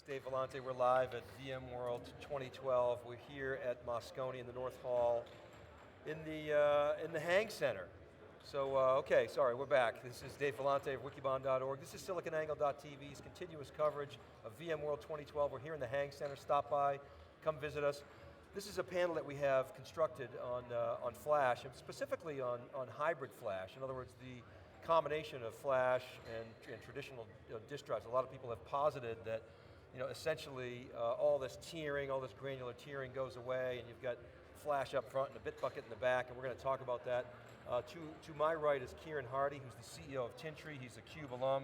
Dave Vellante. We're live at VMworld 2012. We're here at Moscone in the North Hall in the Hang Center. So, okay, sorry, we're back. This is Dave Vellante of wikibon.org. This is siliconangle.tv's continuous coverage of VMworld 2012. We're here in the Hang Center. Stop by, come visit us. This is a panel that we have constructed on flash, and specifically on hybrid flash. In other words, the combination of flash and traditional disk drives. A lot of people have posited that essentially all this tiering, all this granular tiering goes away, and you've got flash up front and a bit bucket in the back, and we're going to talk about that. To my right is Kieran Harty, who's the CEO of Tintri. He's a CUBE alum.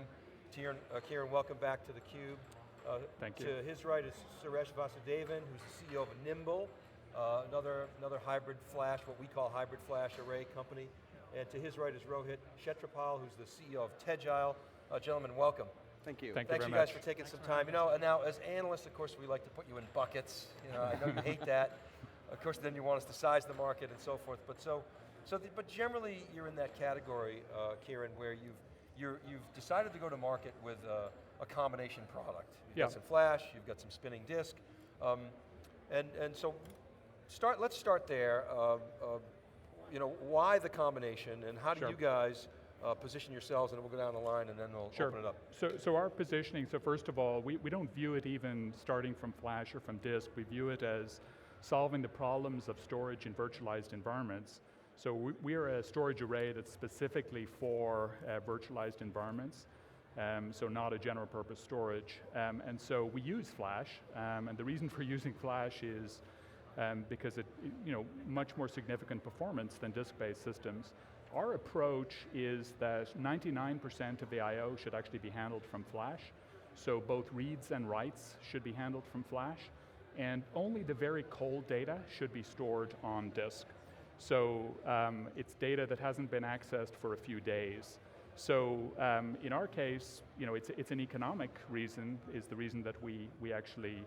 Kieran, welcome back to theCUBE. Thank you. To his right is Suresh Vasudevan, who's the CEO of Nimble, another hybrid flash, what we call hybrid flash array company. And to his right is Rohit Kshetrapal, who's the CEO of Tegile. Gentlemen, welcome. Thank you. Thanks you guys for taking some time. And now as analysts, of course, we like to put you in buckets. I know you hate that. Of course, then you want us to size the market and so forth. But generally, you're in that category, Kieran, where you've decided to go to market with a combination product. You've got some flash, you've got some spinning disk, and so let's start there. Why the combination, and how do you guys position yourselves, and we'll go down the line and then we'll open it up. So our positioning, first of all, we don't view it even starting from flash or from disk. We view it as solving the problems of storage in virtualized environments. So we are a storage array that's specifically for virtualized environments, so not a general purpose storage. And so we use flash, and the reason for using flash is because it, much more significant performance than disk-based systems. Our approach is that 99% of the I/O should actually be handled from flash. So both reads and writes should be handled from flash, and only the very cold data should be stored on disk. So it's data that hasn't been accessed for a few days. So in our case, it's an economic reason, is the reason that we actually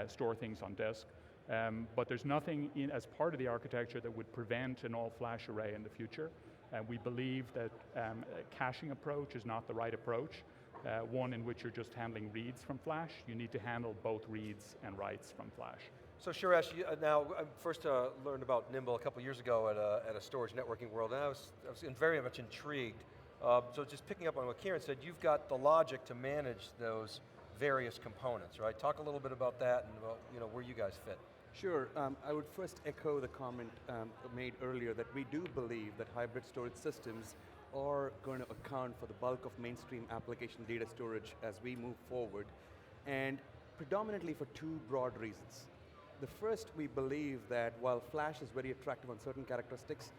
store things on disk. But there's nothing as part of the architecture that would prevent an all-flash array in the future. We believe that a caching approach is not the right approach, one in which you're just handling reads from flash. You need to handle both reads and writes from flash. So Suresh, now I first learned about Nimble a couple years ago at a storage networking world, and I was very much intrigued. So just picking up on what Kieran said, you've got the logic to manage those various components, right? Talk a little bit about that and about where you guys fit. Sure, I would first echo the comment made earlier that we do believe that hybrid storage systems are going to account for the bulk of mainstream application data storage as we move forward, and predominantly for two broad reasons. The first, we believe that while flash is very attractive on certain characteristics,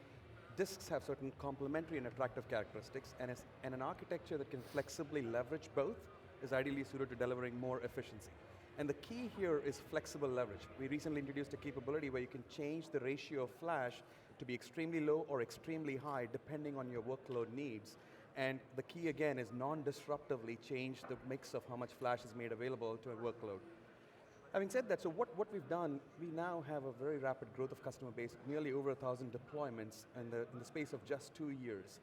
disks have certain complementary and attractive characteristics, and an architecture that can flexibly leverage both is ideally suited to delivering more efficiency. And the key here is flexible leverage. We recently introduced a capability where you can change the ratio of flash to be extremely low or extremely high depending on your workload needs. And the key again is non-disruptively change the mix of how much flash is made available to a workload. Having said that, so what we've done, we now have a very rapid growth of customer base, nearly over 1,000 deployments in the space of just 2 years.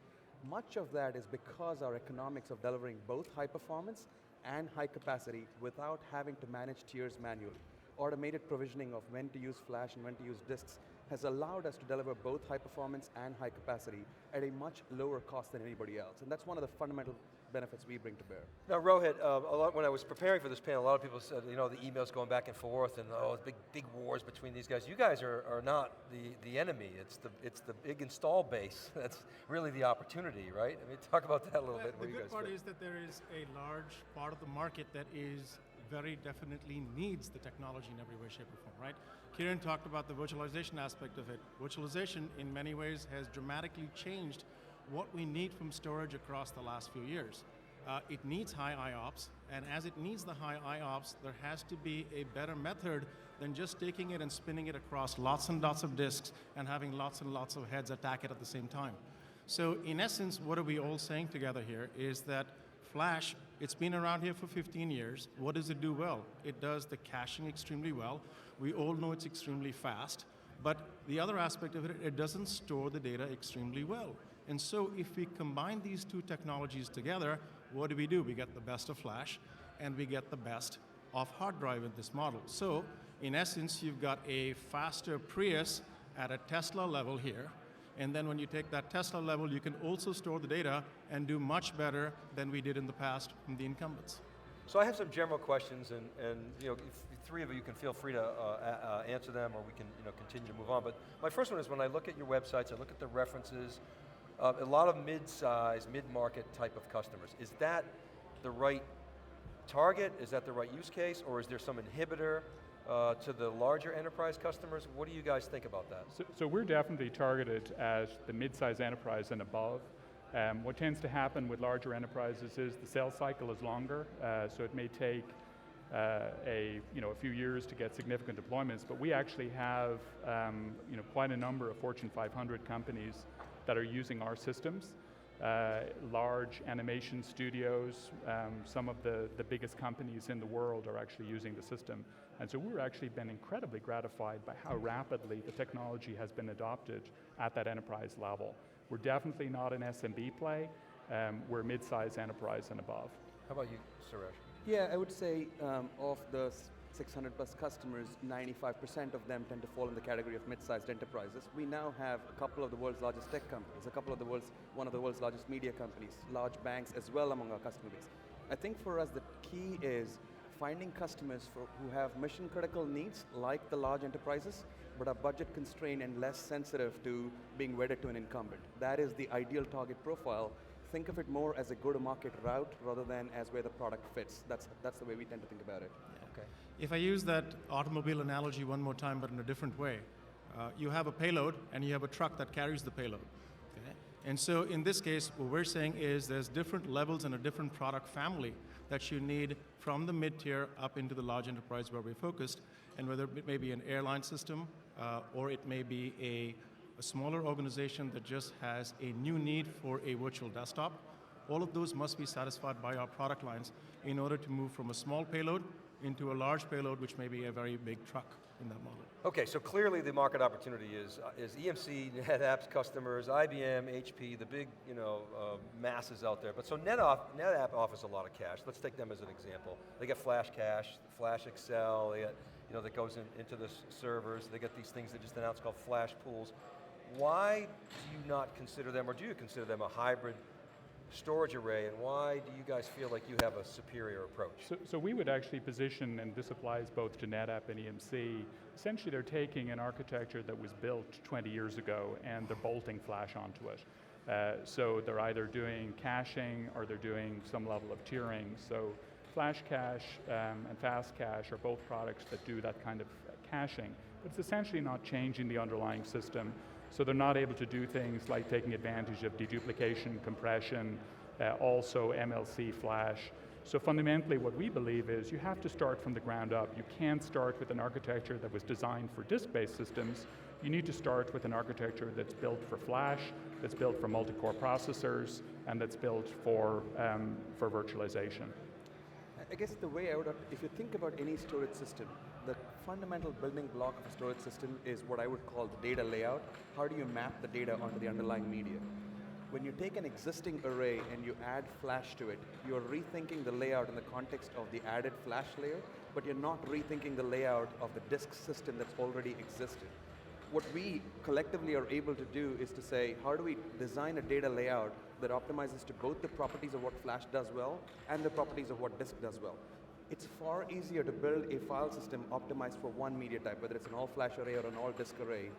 Much of that is because our economics of delivering both high performance and high capacity without having to manage tiers manually. Automated provisioning of when to use flash and when to use disks has allowed us to deliver both high performance and high capacity at a much lower cost than anybody else. And that's one of the fundamental benefits we bring to bear. Now Rohit, when I was preparing for this panel, a lot of people said, the emails going back and forth and big wars between these guys. You guys are not the enemy, it's the big install base. That's really the opportunity, right? I mean, talk about that a little bit. The good part is that there is a large part of the market that is very definitely needs the technology in every way, shape, or form, right? Kieran talked about the virtualization aspect of it. Virtualization, in many ways, has dramatically changed what we need from storage across the last few years. It needs high IOPS, and as it needs the high IOPS, there has to be a better method than just taking it and spinning it across lots and lots of disks and having lots and lots of heads attack it at the same time. So in essence, what are we all saying together here is that flash, it's been around here for 15 years. What does it do well? It does the caching extremely well. We all know it's extremely fast. But the other aspect of it, it doesn't store the data extremely well. And so if we combine these two technologies together, what do? We get the best of flash, and we get the best of hard drive in this model. So, in essence, you've got a faster Prius at a Tesla level here, and then when you take that Tesla level, you can also store the data and do much better than we did in the past from the incumbents. So I have some general questions, and if three of you can feel free to answer them, or we can continue to move on. But my first one is when I look at your websites, I look at the references, a lot of mid-size, mid-market type of customers. Is that the right target? Is that the right use case, or is there some inhibitor to the larger enterprise customers? What do you guys think about that? So we're definitely targeted at the mid-size enterprise and above. What tends to happen with larger enterprises is the sales cycle is longer, so it may take a few years to get significant deployments, but we actually have quite a number of Fortune 500 companies that are using our systems. Large animation studios, some of the biggest companies in the world are actually using the system. And so we're actually been incredibly gratified by how rapidly the technology has been adopted at that enterprise level. We're definitely not an SMB play, we're mid-size enterprise and above. How about you, Suresh? Yeah, I would say of the 600 plus customers, 95% of them tend to fall in the category of mid-sized enterprises. We now have a couple of the world's largest tech companies, one of the world's largest media companies, large banks as well among our customer base. I think for us the key is finding customers who have mission critical needs like the large enterprises, but are budget constrained and less sensitive to being wedded to an incumbent. That is the ideal target profile. Think of it more as a go-to-market route rather than as where the product fits. That's the way we tend to think about it. Yeah. Okay. If I use that automobile analogy one more time, but in a different way, you have a payload and you have a truck that carries the payload. Okay? And so in this case, what we're saying is there's different levels and a different product family that you need from the mid-tier up into the large enterprise where we're focused, and whether it may be an airline system or it may be a smaller organization that just has a new need for a virtual desktop, all of those must be satisfied by our product lines in order to move from a small payload into a large payload, which may be a very big truck in that model. Okay, so clearly the market opportunity is EMC, NetApp's customers, IBM, HP, the big masses out there. But so NetApp offers a lot of cache. Let's take them as an example. They get flash cache, flash Excel, they get, that goes into the servers. They get these things they just announced called flash pools. Why do you not consider them, or do you consider them a hybrid storage array, and why do you guys feel like you have a superior approach? So we would actually position, and this applies both to NetApp and EMC, essentially they're taking an architecture that was built 20 years ago and they're bolting flash onto it. So they're either doing caching or they're doing some level of tiering. So flash cache and fast cache are both products that do that kind of caching, but it's essentially not changing the underlying system. So they're not able to do things like taking advantage of deduplication, compression, also MLC flash. So fundamentally what we believe is you have to start from the ground up. You can't start with an architecture that was designed for disk-based systems. You need to start with an architecture that's built for flash, that's built for multi-core processors, and that's built for virtualization. I guess the way I would, if you think about any storage system, the fundamental building block of a storage system is what I would call the data layout. How do you map the data onto the underlying media? When you take an existing array and you add flash to it, you're rethinking the layout in the context of the added flash layer, but you're not rethinking the layout of the disk system that's already existed. What we collectively are able to do is to say, how do we design a data layout that optimizes to both the properties of what flash does well and the properties of what disk does well. It's far easier to build a file system optimized for one media type, whether it's an all-flash array or an all-disk array.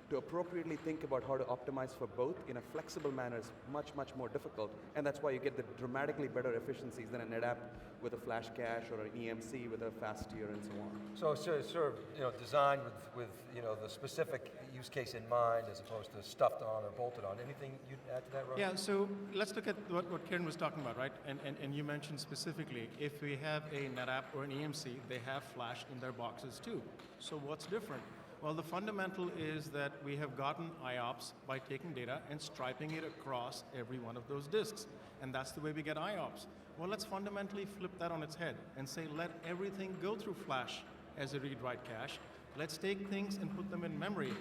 To appropriately think about how to optimize for both in a flexible manner is much, much more difficult, and that's why you get the dramatically better efficiencies than a NetApp with a flash cache or an EMC with a fast tier and so on. So sort of designed with the specific use case in mind as opposed to stuffed on or bolted on. Anything you'd add to that, Rohit? Yeah, so let's look at what Kieran was talking about, right? And you mentioned specifically, if we have a NetApp or an EMC, they have flash in their boxes too. So what's different? Well, the fundamental is that we have gotten IOPS by taking data and striping it across every one of those disks. And that's the way we get IOPS. Well, let's fundamentally flip that on its head and say, let everything go through flash as a read-write cache. Let's take things and put them in memory.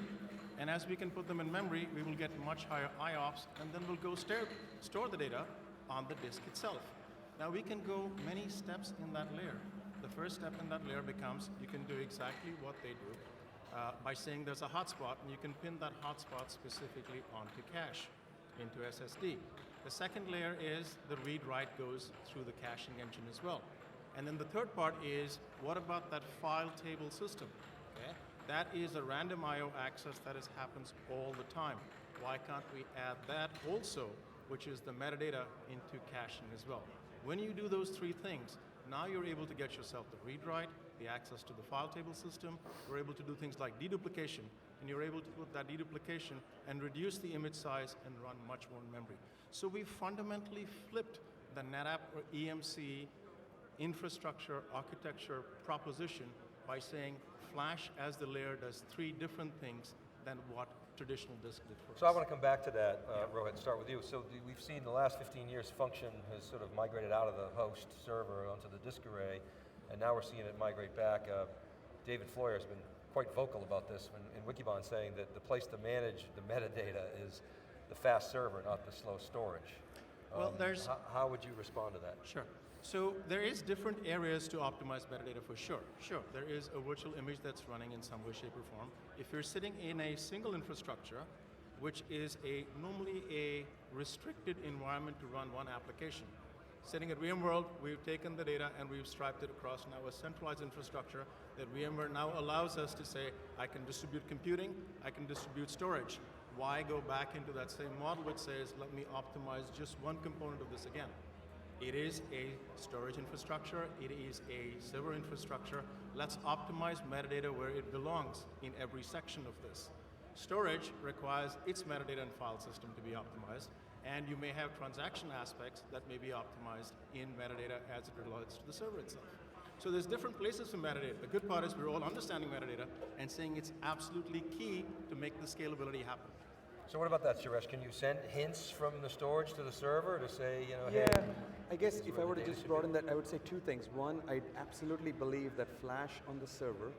And as we can put them in memory, we will get much higher IOPS, and then we'll go store the data on the disk itself. Now we can go many steps in that layer. the first step in that layer becomes you can do exactly what they do by saying there's a hotspot, and you can pin that hotspot specifically onto cache, into SSD. The second layer is the read-write goes through the caching engine as well. And then the third part is, what about that file table system? Okay? That is a random I/O access that happens all the time. Why can't we add that also, which is the metadata, into caching as well? When you do those three things, now you're able to get yourself the read-write, the access to the file table system, you're able to do things like deduplication, and you're able to put that deduplication and reduce the image size and run much more in memory. So we fundamentally flipped the NetApp or EMC infrastructure architecture proposition by saying flash as the layer does three different things than what traditional disk did for us. So I want to come back to that, Rohit, start with you. So we've seen the last 15 years function has sort of migrated out of the host server onto the disk array, and now we're seeing it migrate back. David Floyer has been quite vocal about this in Wikibon, saying that the place to manage the metadata is the fast server, not the slow storage. Well, how would you respond to that? Sure. So there is different areas to optimize metadata for sure. Sure, there is a virtual image that's running in some way, shape, or form. If you're sitting in a single infrastructure, which is normally a restricted environment to run one application. Sitting at VMworld, we've taken the data and we've striped it across now a centralized infrastructure that VMware now allows us to say, I can distribute computing, I can distribute storage. Why go back into that same model which says, let me optimize just one component of this again? It is a storage infrastructure, it is a server infrastructure. Let's optimize metadata where it belongs in every section of this. Storage requires its metadata and file system to be optimized, and you may have transaction aspects that may be optimized in metadata as it relates to the server itself. So there's different places for metadata. The good part is we're all understanding metadata and saying it's absolutely key to make the scalability happen. So what about that, Suresh? Can you send hints from the storage to the server to say, Yeah, hey, I guess this is if where I were the to data just should broaden be? that, I would say two things. One, I absolutely believe that flash on the server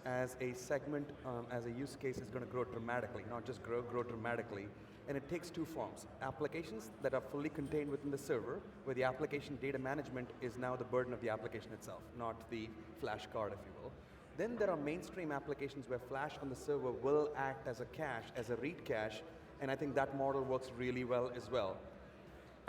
as a segment, as a use case is going to grow dramatically, not just grow dramatically. And it takes two forms. Applications that are fully contained within the server, where the application data management is now the burden of the application itself, not the flash card, if you will. Then there are mainstream applications where flash on the server will act as a cache, as a read cache, and I think that model works really well as well.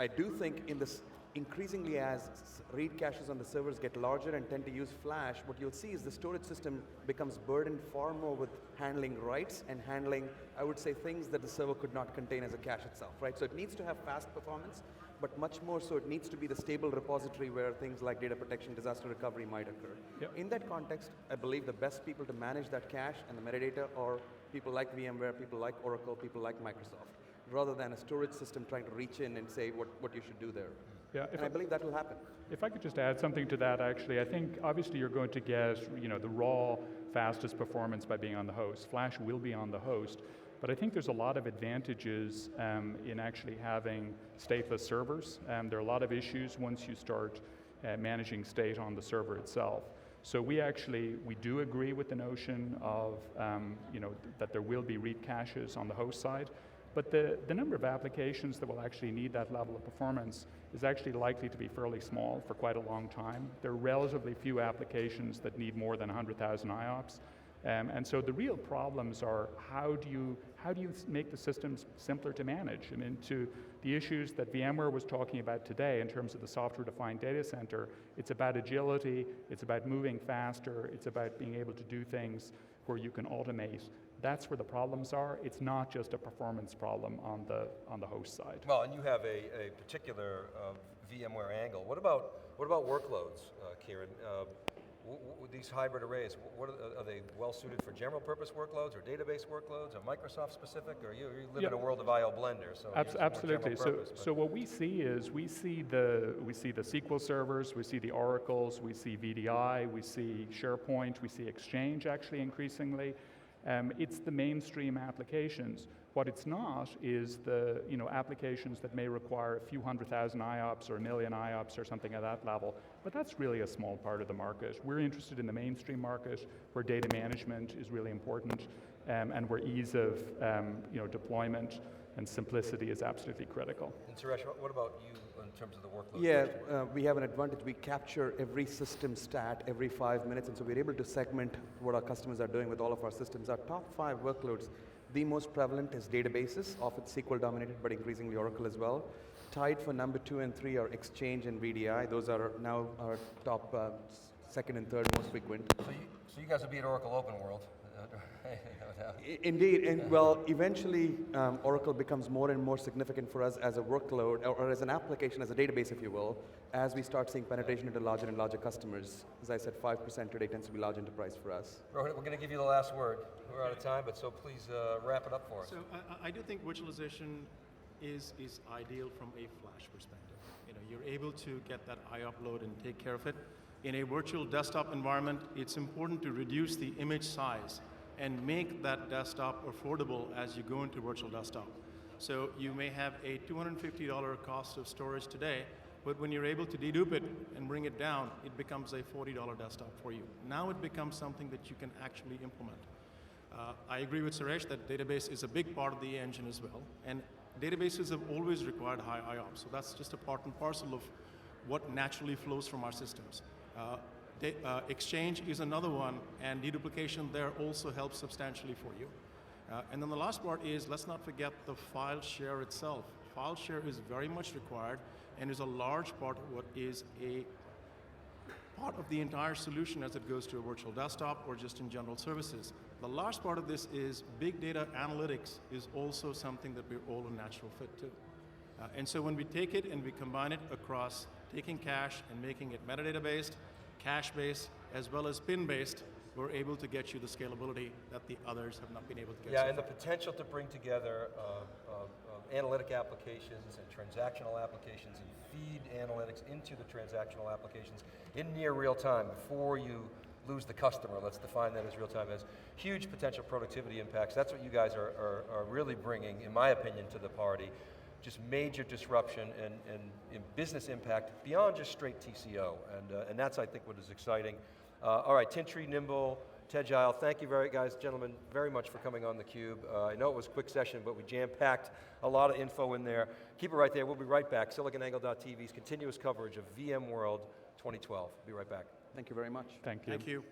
I do think in this, increasingly as read caches on the servers get larger and tend to use flash, what you'll see is the storage system becomes burdened far more with handling writes and handling, I would say, things that the server could not contain as a cache itself, right? So it needs to have fast performance, but much more so it needs to be the stable repository where things like data protection, disaster recovery might occur. Yep. In that context, I believe the best people to manage that cache and the metadata are people like VMware, people like Oracle, people like Microsoft, rather than a storage system trying to reach in and say what you should do there. Yeah, And I believe that will happen. If I could just add something to that, actually, I think obviously you're going to get the raw fastest performance by being on the host. Flash will be on the host, but I think there's a lot of advantages in actually having stateless servers. There are a lot of issues once you start managing state on the server itself. So we do agree with the notion of that there will be read caches on the host side. But the number of applications that will actually need that level of performance is actually likely to be fairly small for quite a long time. There are relatively few applications that need more than 100,000 IOPS. And so the real problems are how do you make the systems simpler to manage? I mean, to the issues that VMware was talking about today in terms of the software-defined data center, it's about agility, it's about moving faster, it's about being able to do things where you can automate. That's where the problems are. It's not just a performance problem on the host side. Well, and you have a particular VMware angle. What about workloads, Kieran? These hybrid arrays, are they well suited for general purpose workloads or database workloads or Microsoft specific? Or you live in a world of IO Blender, so absolutely. Purpose, so what we see is we see the SQL servers, we see the Oracles, we see VDI, we see SharePoint, we see Exchange actually increasingly. It's the mainstream applications. What it's not is the applications that may require a few 100,000 IOPS or 1 million IOPS or something at that level. But that's really a small part of the market. We're interested in the mainstream market where data management is really important and where ease of deployment and simplicity is absolutely critical. And Suresh, what about you in terms of the workload? Yeah, we have an advantage. We capture every system stat every 5 minutes, and so we're able to segment what our customers are doing with all of our systems. Our top 5 workloads, the most prevalent is databases, often SQL dominated, but increasingly Oracle as well. Tied for number 2 and 3 are Exchange and VDI. Those are now our top second and third most frequent. So you guys will be at Oracle Open World. Indeed, and well, eventually Oracle becomes more and more significant for us as a workload, or as an application, as a database, if you will, as we start seeing penetration into larger and larger customers. As I said, 5% today tends to be large enterprise for us. Rohit, we're going to give you the last word. We're out of time, but so please wrap it up for us. So I do think virtualization is ideal from a flash perspective. You know, you're able to get that I upload and take care of it. In a virtual desktop environment, it's important to reduce the image size and make that desktop affordable as you go into virtual desktop. So you may have a $250 cost of storage today, but when you're able to dedupe it and bring it down, it becomes a $40 desktop for you. Now it becomes something that you can actually implement. I agree with Suresh that database is a big part of the engine as well, and databases have always required high IOPS, so that's just a part and parcel of what naturally flows from our systems. Exchange is another one, and deduplication there also helps substantially for you. And then the last part is, let's not forget the file share itself. File share is very much required and is a large part of what is a part of the entire solution as it goes to a virtual desktop or just in general services. The last part of this is big data analytics is also something that we're all a natural fit to. And so when we take it and we combine it across taking cache and making it metadata-based, cache-based, as well as pin-based, we're able to get you the scalability that the others have not been able to get. Yeah, and the potential to bring together analytic applications and transactional applications and feed analytics into the transactional applications in near real time before you lose the customer. Let's define that as real time, as huge potential productivity impacts. That's what you guys are really bringing, in my opinion, to the party. Just major disruption and business impact beyond just straight TCO, and that's, I think, what is exciting. All right, Tintri, Nimble, Tegile, thank you gentlemen, very much for coming on theCUBE. I know it was a quick session, but we jam-packed a lot of info in there. Keep it right there, we'll be right back. SiliconANGLE.tv's continuous coverage of VMworld 2012. Be right back. Thank you very much. Thank you. Thank you.